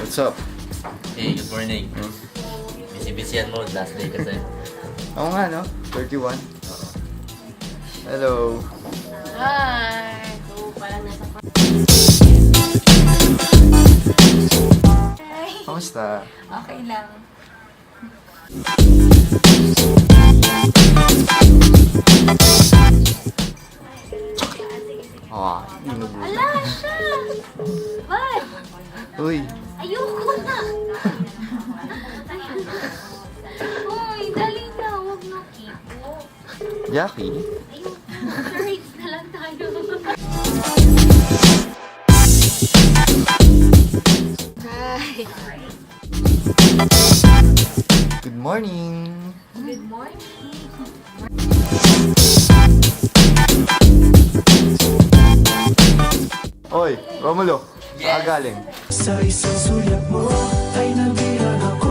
What's up? Hey, good morning. Busy-busy yan mo, last day kasi. Oo nga, no? 31. Hello. Hi! So, parang nasa Hi! Kamusta? Okay lang. Inubo. Ala siya! Ba't? Uy, Ayoko na! Uy, dali na. Huwag na kipo. Jackie? Ayoko. Charades na lang tayo. Hi! Good morning. Good morning. Oy, Romulo. Yes. Saan galing? Sa isang sulyap mo ay nabihan ako.